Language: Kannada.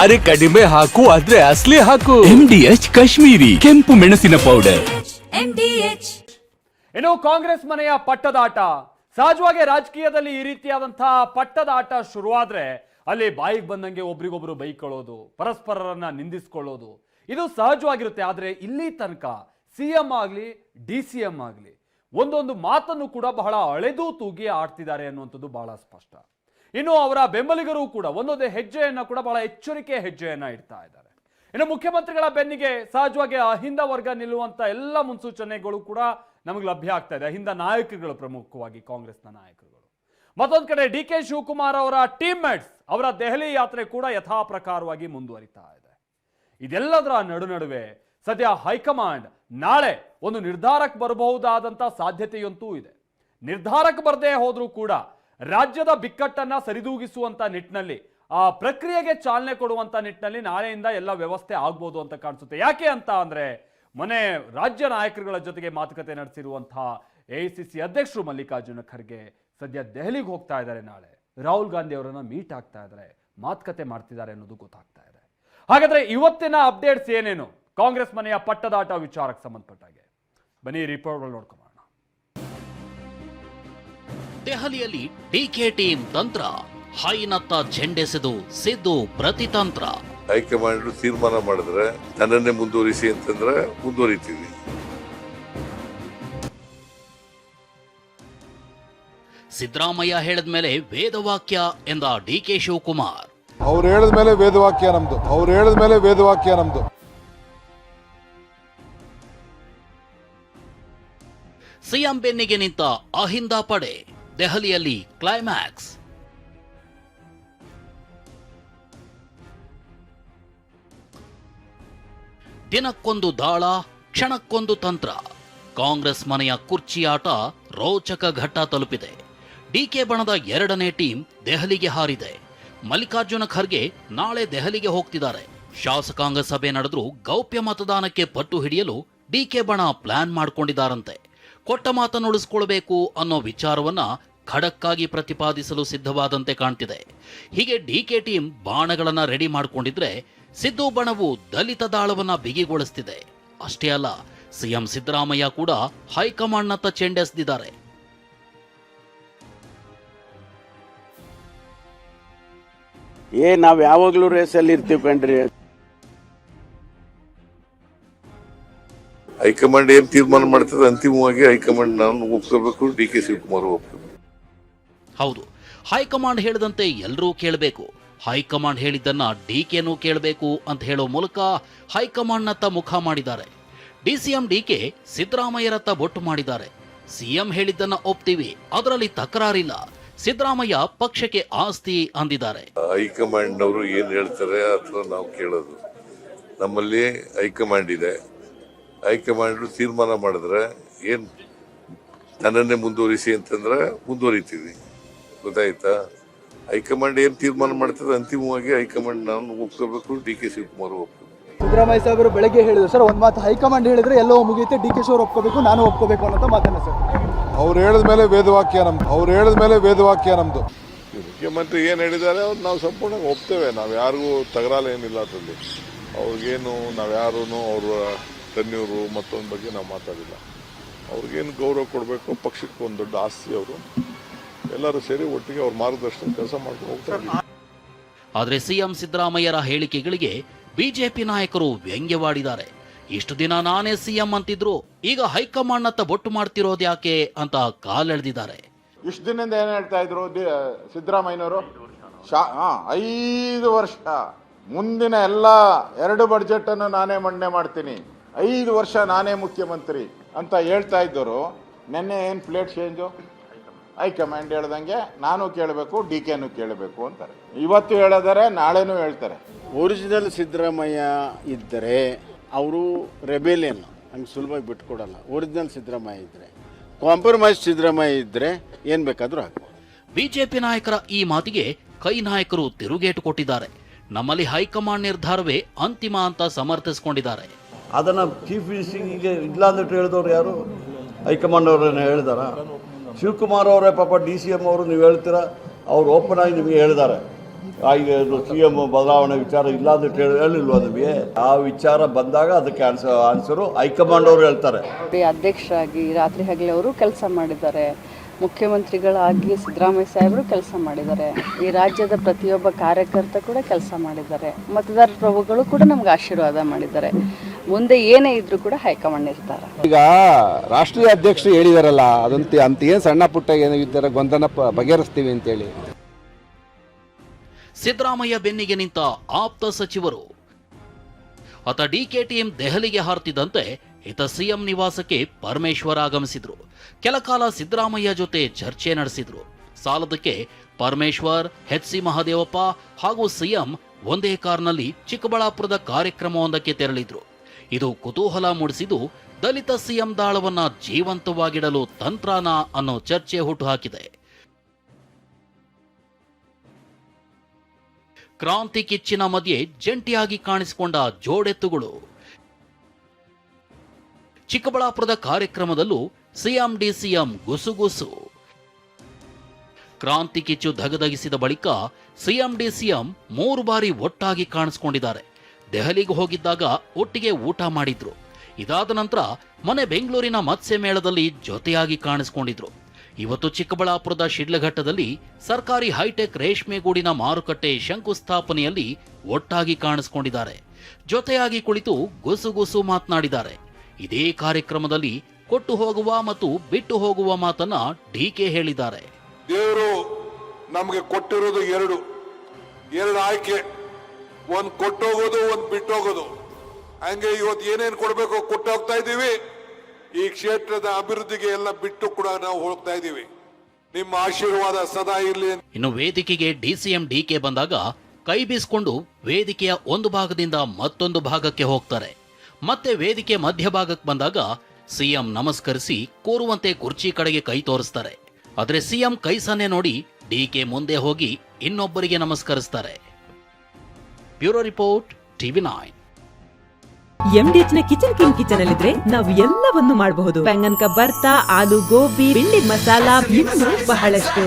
ಅರೆ ಕಡಿಮೆ ಹಾಕು ಆದ್ರೆ ಅಸಲಿ ಹಾಕು. MDH ಕಾಶ್ಮೀರಿ ಕೆಂಪು ಮೆಣಸಿನ ಪೌಡರ್. ಇನ್ನು ಕಾಂಗ್ರೆಸ್ ಮನೆಯ ಪಟ್ಟದಾಟ. ಸಹಜವಾಗಿ ರಾಜಕೀಯದಲ್ಲಿ ಈ ರೀತಿಯಾದಂತಹ ಪಟ್ಟದಾಟ ಶುರುವಾದ್ರೆ ಅಲ್ಲಿ ಬಾಯಿಗೆ ಬಂದಂಗೆ ಒಬ್ರಿಗೊಬ್ರು ಬೈಕೊಳ್ಳೋದು, ಪರಸ್ಪರರನ್ನ ನಿಂದಿಸ್ಕೊಳ್ಳೋದು ಇದು ಸಹಜವಾಗಿರುತ್ತೆ. ಆದ್ರೆ ಇಲ್ಲಿ ತನಕ ಸಿಎಂ ಆಗ್ಲಿ DCM ಆಗ್ಲಿ ಒಂದೊಂದು ಮಾತನ್ನು ಕೂಡ ಬಹಳ ಅಳೆದು ತೂಗಿ ಆಡ್ತಿದ್ದಾರೆ ಅನ್ನುವಂಥದ್ದು ಬಹಳ ಸ್ಪಷ್ಟ. ಇನ್ನು ಅವರ ಬೆಂಬಲಿಗರು ಕೂಡ ಒಂದೊಂದೇ ಹೆಜ್ಜೆಯನ್ನ ಕೂಡ ಬಹಳ ಎಚ್ಚರಿಕೆ ಹೆಜ್ಜೆಯನ್ನ ಇಡ್ತಾ ಇದ್ದಾರೆ. ಇನ್ನು ಮುಖ್ಯಮಂತ್ರಿಗಳ ಬೆನ್ನಿಗೆ ಸಹಜವಾಗಿ ಅಹಿಂದ ವರ್ಗ ನಿಲ್ಲುವಂತ ಎಲ್ಲ ಮುನ್ಸೂಚನೆಗಳು ಕೂಡ ನಮಗೆ ಲಭ್ಯ ಆಗ್ತಾ ಇದೆ. ಅಹಿಂದ ನಾಯಕರುಗಳು, ಪ್ರಮುಖವಾಗಿ ಕಾಂಗ್ರೆಸ್ನ ನಾಯಕರುಗಳು. ಮತ್ತೊಂದು ಕಡೆ DK ಶಿವಕುಮಾರ್ ಅವರ ಟೀಮ್ ಮೇಟ್ಸ್ ಅವರ ದೆಹಲಿ ಯಾತ್ರೆ ಕೂಡ ಯಥಾ ಪ್ರಕಾರವಾಗಿ ಮುಂದುವರಿತಾ ಇದೆ. ಇದೆಲ್ಲದರ ನಡುವೆ ಸದ್ಯ ಹೈಕಮಾಂಡ್ ನಾಳೆ ಒಂದು ನಿರ್ಧಾರಕ್ಕೆ ಬರಬಹುದಾದಂತ ಸಾಧ್ಯತೆಯಂತೂ ಇದೆ. ನಿರ್ಧಾರಕ್ಕೆ ಬರದೇ ಹೋದ್ರೂ ಕೂಡ ರಾಜ್ಯದ ಬಿಕ್ಕಟ್ಟನ್ನ ಸರಿದೂಗಿಸುವಂತ ನಿಟ್ಟಿನಲ್ಲಿ, ಆ ಪ್ರಕ್ರಿಯೆಗೆ ಚಾಲನೆ ಕೊಡುವಂತ ನಿಟ್ಟಿನಲ್ಲಿ ನಾಳೆಯಿಂದ ಎಲ್ಲ ವ್ಯವಸ್ಥೆ ಆಗ್ಬೋದು ಅಂತ ಕಾಣಿಸುತ್ತೆ. ಯಾಕೆ ಅಂತ ಅಂದ್ರೆ ಮೊನ್ನೆ ರಾಜ್ಯ ನಾಯಕರುಗಳ ಜೊತೆಗೆ ಮಾತುಕತೆ ನಡೆಸಿರುವಂತಹ AICC ಅಧ್ಯಕ್ಷರು ಮಲ್ಲಿಕಾರ್ಜುನ ಖರ್ಗೆ ಸದ್ಯ ದೆಹಲಿಗೆ ಹೋಗ್ತಾ ಇದ್ದಾರೆ. ನಾಳೆ ರಾಹುಲ್ ಗಾಂಧಿ ಅವರನ್ನ ಮೀಟ್ ಆಗ್ತಾ ಇದ್ದಾರೆ, ಮಾತುಕತೆ ಮಾಡ್ತಿದ್ದಾರೆ ಅನ್ನೋದು ಗೊತ್ತಾಗ್ತಾ ಇದೆ. ಹಾಗಾದ್ರೆ ಇವತ್ತಿನ ಅಪ್ಡೇಟ್ಸ್ ಏನೇನು ಕಾಂಗ್ರೆಸ್ ಮನೆಯ ಪಟ್ಟದಾಟ ವಿಚಾರಕ್ಕೆ ಸಂಬಂಧಪಟ್ಟಾಗೆ ಬನ್ನಿ ರಿಪೋರ್ಟ್ ನೋಡ್ಕೊಳ್ಳೋಣ. ದೆಹಲಿಯಲ್ಲಿ DK ಟೀಮ್ ತಂತ್ರ, ಹೈನತ್ತ ಝಂಡೆಸೆದು ಸಿದ್ದು ಪ್ರತಿತಂತ್ರ. ಹೈಕಮಾಂಡ್ ತೀರ್ಮಾನ ಮಾಡಿದ್ರೆ ನನ್ನನ್ನೇ ಮುಂದುವರಿಸಿ ಅಂತಂದ್ರೆ ಮುಂದುವರಿತೀವಿ. ಸಿದ್ದರಾಮಯ್ಯ ಹೇಳಿದ ಮೇಲೆ ವೇದವಾಕ್ಯ ಎಂದ DK ಶಿವಕುಮಾರ್. ಅವ್ರು ಹೇಳಿದ ಮೇಲೆ ವೇದವಾಕ್ಯ ನಮ್ದು, ಅವ್ರು ಹೇಳಿದ ಮೇಲೆ ವೇದವಾಕ್ಯ ನಮ್ದು. ಸಿಎಂ ಬೆನ್ನಿಗೆ ನಿಂತ ಅಹಿಂದ ಪಡೆ, ದೆಹಲಿಯಲ್ಲಿ ಕ್ಲೈಮ್ಯಾಕ್ಸ್. ದಿನಕ್ಕೊಂದು ದಾಳ, ಕ್ಷಣಕ್ಕೊಂದು ತಂತ್ರ. ಕಾಂಗ್ರೆಸ್ ಮನೆಯ ಕುರ್ಚಿ ಆಟ ರೋಚಕ ಘಟ್ಟ ತಲುಪಿದೆ. DK ಬಣದ 2ನೇ ಟೀಮ್ ದೆಹಲಿಗೆ ಹಾರಿದೆ. ಮಲ್ಲಿಕಾರ್ಜುನ ಖರ್ಗೆ ನಾಳೆ ದೆಹಲಿಗೆ ಹೋಗ್ತಿದ್ದಾರೆ. ಶಾಸಕಾಂಗ ಸಭೆ ನಡೆದ್ರೂ ಗೌಪ್ಯ ಮತದಾನಕ್ಕೆ ಪಟ್ಟು ಹಿಡಿಯಲು DK ಬಣ ಪ್ಲಾನ್ ಮಾಡ್ಕೊಂಡಿದ್ದಾರಂತೆ. ಕೊಟ್ಟ ಮಾತನ್ನು ಉಳಿಸ್ಕೊಳ್ಬೇಕು ಅನ್ನೋ ವಿಚಾರವನ್ನ ಖಡಕ್ಕಾಗಿ ಪ್ರತಿಪಾದಿಸಲು ಸಿದ್ಧವಾದಂತೆ ಕಾಣ್ತಿದೆ. ಹೀಗೆ DK ಟೀಮ್ ಬಾಣಗಳನ್ನ ರೆಡಿ ಮಾಡಿಕೊಂಡಿದ್ರೆ ಸಿದ್ದು ಬಣವು ದಲಿತ ದಾಳವನ್ನ ಬಿಗಿಗೊಳಿಸ್ತಿದೆ. ಅಷ್ಟೇ ಅಲ್ಲ, ಸಿಎಂ ಸಿದ್ದರಾಮಯ್ಯ ಕೂಡ ಹೈಕಮಾಂಡ್ನತ್ತ ಚೆಂಡೆಸೆದಿದ್ದಾರೆ. ನಾವ್ ಯಾವಾಗ್ಲೂ ರೇಸಲ್ಲಿ ಇರ್ತೀವಿ ಕಣ್ರಿ. ಹೈಕಮಾಂಡ್ ಏನ್ ತೀರ್ಮಾನ ಮಾಡ್ತದೆ ಅಂತಿಮವಾಗಿ ಹೈಕಮಾಂಡ್ ನಾನು ಒಪ್ಕೋಬೇಕು, DK ಶಿವಕುಮಾರ್ ಒಪ್ಕೋಬೇಕು. ಹೌದು, ಹೈಕಮಾಂಡ್ ಹೇಳಿದಂತೆ ಎಲ್ಲರೂ ಕೇಳಬೇಕು. ಹೈಕಮಾಂಡ್ ಹೇಳಿದ್ದನ್ನ DKನೂ ಕೇಳಬೇಕು ಅಂತ ಹೇಳೋ ಮೂಲಕ ಹೈಕಮಾಂಡ್ನತ್ತ ಮುಖ ಮಾಡಿದ್ದಾರೆ. DCM DK ಸಿದ್ದರಾಮಯ್ಯರತ್ತ ಬೊಟ್ಟು ಮಾಡಿದ್ದಾರೆ. ಸಿಎಂ ಹೇಳಿದ್ದನ್ನ ಒಪ್ತೀವಿ, ಅದರಲ್ಲಿ ತಕರಾರಿಲ್ಲ, ಸಿದ್ದರಾಮಯ್ಯ ಪಕ್ಷಕ್ಕೆ ಆಸ್ತಿ ಅಂದಿದ್ದಾರೆ. ಹೈಕಮಾಂಡ್ ಅವರು ಏನ್ ಹೇಳ್ತಾರೆ ಅಥವಾ ನಾವು ಕೇಳೋದು. ನಮ್ಮಲ್ಲಿ ಹೈಕಮಾಂಡ್ ಇದೆ. ಹೈಕಮಾಂಡ್ ತೀರ್ಮಾನ ಮಾಡಿದ್ರೆ ಏನ್ ನನ್ನನ್ನೇ ಮುಂದುವರಿಸಿ ಅಂತಂದ್ರೆ ಮುಂದುವರಿತೀವಿ. ಗೊತ್ತಾಯ್ತಾ? ಹೈಕಮಾಂಡ್ ಏನ್ ತೀರ್ಮಾನ ಮಾಡ್ತದೆ ಅಂತಿಮವಾಗಿ ಹೈಕಮಾಂಡ್ ನಾನು ಒಪ್ಕೋಬೇಕು, DK ಶಿವಕುಮಾರ್ ಒಪ್ಕೋಬೇಕು. ಸಿದ್ದರಾಮಯ್ಯ ಸಾಹೇಬರು ಬೆಳಗ್ಗೆ ಹೇಳಿದ್ರು ಸರ್, ಒಂದ್ ಮಾತು ಹೈಕಮಾಂಡ್ ಹೇಳಿದ್ರೆ ಎಲ್ಲೋ ಮುಗಿಯುತ್ತೆ, DK ಶಿವರು ಒಪ್ಕೋಬೇಕು, ನಾನು ಒಪ್ಕೋಬೇಕು ಅನ್ನೋ ಮಾತನ್ನ ಸರ್. ಅವ್ರು ಹೇಳಿದ ಮೇಲೆ ವೇದವಾಕ್ಯ ನಮ್ದು, ಅವ್ರು ಹೇಳಿದ ಮೇಲೆ ವೇದವಾಕ್ಯ ನಮ್ದು. ಮುಖ್ಯಮಂತ್ರಿ ಏನ್ ಹೇಳಿದ್ದಾರೆ ಅವ್ರು ನಾವು ಸಂಪೂರ್ಣ ಒಪ್ತೇವೆ. ನಾವು ಯಾರಿಗೂ ತಗರಾಲ ಏನಿಲ್ಲ ಅದರಲ್ಲಿ. ಅವ್ರಿಗೇನು ನಾವು ಯಾರೂ ಅವ್ರ ತನ್ನೂರು ಮತ್ತೊಂದು ಬಗ್ಗೆ ನಾವು ಮಾತಾಡಿಲ್ಲ. ಅವ್ರಿಗೇನು ಗೌರವ ಕೊಡಬೇಕು, ಪಕ್ಷಕ್ಕೆ ಒಂದು ದೊಡ್ಡ ಆಸ್ತಿ. ಅವರು ಎಲ್ಲರೂ ಸೇರಿ ಒಟ್ಟಿಗೆ ಅವ್ರ ಮಾರ್ಗದರ್ಶನ ಕೆಲಸ ಮಾಡ್ಕೊಂಡು ಹೋಗ್ತಾರೆ. ಆದರೆ ಸಿಎಂ ಸಿದ್ದರಾಮಯ್ಯರ ಹೇಳಿಕೆಗಳಿಗೆ ಬಿಜೆಪಿ ನಾಯಕರು ವ್ಯಂಗ್ಯವಾಡಿದ್ದಾರೆ. ಇಷ್ಟು ದಿನ ನಾನೇ ಸಿಎಂ ಅಂತಿದ್ರು, ಈಗ ಹೈಕಮಾಂಡ್ನತ್ತ ಬೊಟ್ಟು ಮಾಡ್ತಿರೋದು ಯಾಕೆ ಅಂತ ಕಾಲೆಳೆದಿದ್ದಾರೆ. ಇಷ್ಟು ದಿನದಿಂದ ಏನ್ ಹೇಳ್ತಾ ಇದ್ರು ಸಿದ್ದರಾಮಯ್ಯನವರು? 5 ವರ್ಷ ಮುಂದಿನ ಎಲ್ಲ 2 ಬಡ್ಜೆಟ್ ಅನ್ನು ನಾನೇ ಮಂಡನೆ ಮಾಡ್ತೀನಿ, 5 ವರ್ಷ ನಾನೇ ಮುಖ್ಯಮಂತ್ರಿ ಅಂತ ಹೇಳ್ತಾ ಇದ್ದವರು ನಿನ್ನೆ ಏನ್ ಪ್ಲೇಟ್ ಚೇಂಜು? ಹೈಕಮಾಂಡ್ ಹೇಳ್ದಂಗೆ ನಾನು ಕೇಳಬೇಕು, DKನೂ ಕೇಳಬೇಕು ಅಂತಾರೆ. ಇವತ್ತು ಹೇಳಿದರೆ ನಾಳೆನೂ ಹೇಳ್ತಾರೆ. ಒರಿಜಿನಲ್ ಸಿದ್ದರಾಮಯ್ಯ ಇದ್ದರೆ ಅವರು ರೆಬೆಲಿಯನ್ ಹಂಗೆ ಸುಲಭವಾಗಿ ಬಿಟ್ಕೊಡಲ್ಲ. ಒರಿಜಿನಲ್ ಸಿದ್ದರಾಮಯ್ಯ ಇದ್ದರೆ, ಕಾಂಪ್ರಮೈಸ್ ಸಿದ್ದರಾಮಯ್ಯ ಇದ್ದರೆ ಏನು ಬೇಕಾದರೂ ಆಗ್ಬೋದು. ಬಿಜೆಪಿ ನಾಯಕರ ಈ ಮಾತಿಗೆ ಕೈ ನಾಯಕರು ತಿರುಗೇಟು ಕೊಟ್ಟಿದ್ದಾರೆ. ನಮ್ಮಲ್ಲಿ ಹೈಕಮಾಂಡ್ ನಿರ್ಧಾರವೇ ಅಂತಿಮ ಅಂತ ಸಮರ್ಥಿಸಿಕೊಂಡಿದ್ದಾರೆ. ಅದನ್ನು ಚೀಫ್ ಮಿನಿಸ್ಟರ್ಗೆ ಇಲ್ಲ ಅಂದ್ಬಿಟ್ಟು ಹೇಳಿದವರು ಯಾರು? ಹೈಕಮಾಂಡ್ ಅವರನ್ನು ಹೇಳಿದಾರ? ಶಿವಕುಮಾರ್ ಅವರೇ ಪಾಪ DCM ಅವರು ನೀವು ಹೇಳ್ತೀರಾ, ಅವ್ರು ಓಪನ್ ಆಗಿ ನಿಮಗೆ ಹೇಳಿದ್ದಾರೆ ಈಗ CM ಬದಲಾವಣೆ ವಿಚಾರ ಇಲ್ಲ ಅಂತ ಹೇಳಿಲ್ವ ನಮಗೆ? ಆ ವಿಚಾರ ಬಂದಾಗ ಅದಕ್ಕೆ ಆನ್ಸರು ಹೈಕಮಾಂಡ್ ಅವರು ಹೇಳ್ತಾರೆ. ಅಧ್ಯಕ್ಷರಾಗಿ ರಾತ್ರಿ ಹಗಲು ಅವರು ಕೆಲಸ ಮಾಡಿದ್ದಾರೆ, ಮುಖ್ಯಮಂತ್ರಿಗಳಾಗಿ ಸಿದ್ದರಾಮಯ್ಯ ಸಾಹೇಬರು ಕೆಲಸ ಮಾಡಿದ್ದಾರೆ, ಈ ರಾಜ್ಯದ ಪ್ರತಿಯೊಬ್ಬ ಕಾರ್ಯಕರ್ತ ಕೂಡ ಕೆಲಸ ಮಾಡಿದ್ದಾರೆ, ಮತದಾರ ಪ್ರಭುಗಳು ಕೂಡ ನಮ್ಗೆ ಆಶೀರ್ವಾದ ಮಾಡಿದ್ದಾರೆ. ಮುಂದೆ ಏನೇ ಇದ್ರೂ ಕೂಡ ಹೈಕಮಾಂಡ್ ಇರ್ತಾರೆ. ಈಗ ರಾಷ್ಟ್ರೀಯ ಅಧ್ಯಕ್ಷರು ಹೇಳಿದಾರಲ್ಲ, ಅದಂತ ಅಂತ ಏನು ಸಣ್ಣ ಪುಟ್ಟ ಏನೋ ಇದ್ದಾರೆ ಗೊಂದಲ ಬಗೆಹರಿಸ್ತೀವಿ ಅಂತೇಳಿ. ಸಿದ್ದರಾಮಯ್ಯ ಬೆನ್ನಿಗೆ ನಿಂತ ಆಪ್ತ ಸಚಿವರು. ಆತ ಡಿಕೆ ಟೀಮ್ ದೆಹಲಿಗೆ ಹಾರ್ತಿದ್ದಂತೆ ಇತ ಸಿಎಂ ನಿವಾಸಕ್ಕೆ ಪರಮೇಶ್ವರ್ ಆಗಮಿಸಿದ್ರು. ಕೆಲಕಾಲ ಸಿದ್ದರಾಮಯ್ಯ ಜೊತೆ ಚರ್ಚೆ ನಡೆಸಿದ್ರು. ಸಾಲದಕ್ಕೆ ಪರಮೇಶ್ವರ್, HC ಮಹದೇವಪ್ಪ ಹಾಗೂ ಸಿಎಂ ಒಂದೇ ಕಾರ್ನಲ್ಲಿ ಚಿಕ್ಕಬಳ್ಳಾಪುರದ ಕಾರ್ಯಕ್ರಮವೊಂದಕ್ಕೆ ತೆರಳಿದ್ರು. ಇದು ಕುತೂಹಲ ಮೂಡಿಸಿದ್ದು ದಲಿತ ಸಿಎಂ ದಾಳವನ್ನ ಜೀವಂತವಾಗಿಡಲು ತಂತ್ರಾನ ಅನ್ನೋ ಚರ್ಚೆ ಹುಟ್ಟುಹಾಕಿದೆ. ಕ್ರಾಂತಿ ಕಿಚ್ಚಿನ ಮಧ್ಯೆ ಜಂಟಿಯಾಗಿ ಕಾಣಿಸಿಕೊಂಡ ಜೋಡೆತ್ತುಗಳು. ಚಿಕ್ಕಬಳ್ಳಾಪುರದ ಕಾರ್ಯಕ್ರಮದಲ್ಲೂ ಸಿಎಂ ಡಿಸಿಎಂ ಗುಸುಗುಸು. ಕ್ರಾಂತಿ ಕಿಚ್ಚು ಧಗಧಗಿಸಿದ ಬಳಿಕ ಸಿಎಂ ಡಿಸಿಎಂ 3 ಬಾರಿ ಒಟ್ಟಾಗಿ ಕಾಣಿಸಿಕೊಂಡಿದ್ದಾರೆ. ದೆಹಲಿಗೆ ಹೋಗಿದ್ದಾಗ ಒಟ್ಟಿಗೆ ಊಟ ಮಾಡಿದ್ರು. ಇದಾದ ನಂತರ ಮೊನ್ನೆ ಬೆಂಗಳೂರಿನ ಮತ್ಸ್ಯ ಮೇಳದಲ್ಲಿ ಜೊತೆಯಾಗಿ ಕಾಣಿಸಿಕೊಂಡಿದ್ರು. ಇವತ್ತು ಚಿಕ್ಕಬಳ್ಳಾಪುರದ ಶಿಡ್ಲಘಟ್ಟದಲ್ಲಿ ಸರ್ಕಾರಿ ಹೈಟೆಕ್ ರೇಷ್ಮೆ ಗೂಡಿನ ಮಾರುಕಟ್ಟೆ ಶಂಕುಸ್ಥಾಪನೆಯಲ್ಲಿ ಒಟ್ಟಾಗಿ ಕಾಣಿಸಿಕೊಂಡಿದ್ದಾರೆ. ಜೊತೆಯಾಗಿ ಕುಳಿತು ಗುಸುಗುಸು ಮಾತನಾಡಿದ್ದಾರೆ. ಇದೇ ಕಾರ್ಯಕ್ರಮದಲ್ಲಿ ಕೊಟ್ಟು ಹೋಗುವ ಮತ್ತು ಬಿಟ್ಟು ಹೋಗುವ ಮಾತನ್ನ ಡಿಕೆ ಹೇಳಿದ್ದಾರೆ. ದೇವರು ನಮಗೆ ಕೊಟ್ಟಿರೋದು ಎರಡು ಆಯ್ಕೆ, ಒಂದು ಕೊಟ್ಟೋಗೋದು, ಒಂದು ಬಿಟ್ಟೋಗೋದು. ಹಂಗೆ ಇವತ್ತು ಏನೇನು ಕೊಡಬೇಕು ಕೊಟ್ಟು ಹೋಗ್ತಾ ಇದ್ದೀವಿ. ಈ ಕ್ಷೇತ್ರದ ಅಭಿವೃದ್ಧಿಗೆ ಎಲ್ಲ ಬಿಟ್ಟು ಕೂಡ ನಾವು ಹೋಗ್ತಾ ಇದ್ದೀವಿ. ನಿಮ್ಮ ಆಶೀರ್ವಾದ ಸದಾ ಇರಲಿ. ಇನ್ನು ವೇದಿಕೆಗೆ ಡಿಸಿಎಂ ಡಿಕೆ ಬಂದಾಗ ಕೈ ಬೀಸ್ಕೊಂಡು ವೇದಿಕೆಯ ಒಂದು ಭಾಗದಿಂದ ಮತ್ತೊಂದು ಭಾಗಕ್ಕೆ ಹೋಗ್ತಾರೆ. ಮತ್ತೆ ವೇದಿಕೆ ಮಧ್ಯಭಾಗಕ್ಕೆ ಬಂದಾಗ ಸಿಎಂ ನಮಸ್ಕರಿಸಿ ಕೂರುವಂತೆ ಕುರ್ಚಿ ಕಡೆಗೆ ಕೈ ತೋರಿಸ್ತಾರೆ. ಆದ್ರೆ ಸಿಎಂ ಕೈ ಸನ್ನೆ ನೋಡಿ ಡಿಕೆ ಮುಂದೆ ಹೋಗಿ ಇನ್ನೊಬ್ಬರಿಗೆ ನಮಸ್ಕರಿಸ್ತಾರೆ. Bureau report, TV9. MDH ನ ಕಿಚನ್ ಅಲ್ಲಿದ್ರೆ ನಾವು ಎಲ್ಲವನ್ನು ಮಾಡಬಹುದು. ಬೆಂಗನ್ ಕಾ ಬರ್ತಾ, ಆಲೂ ಗೋಬಿ, ಭಿಂಡಿ ಮಸಾಲಾ, ಇನ್ನೂ ಬಹಳಷ್ಟು.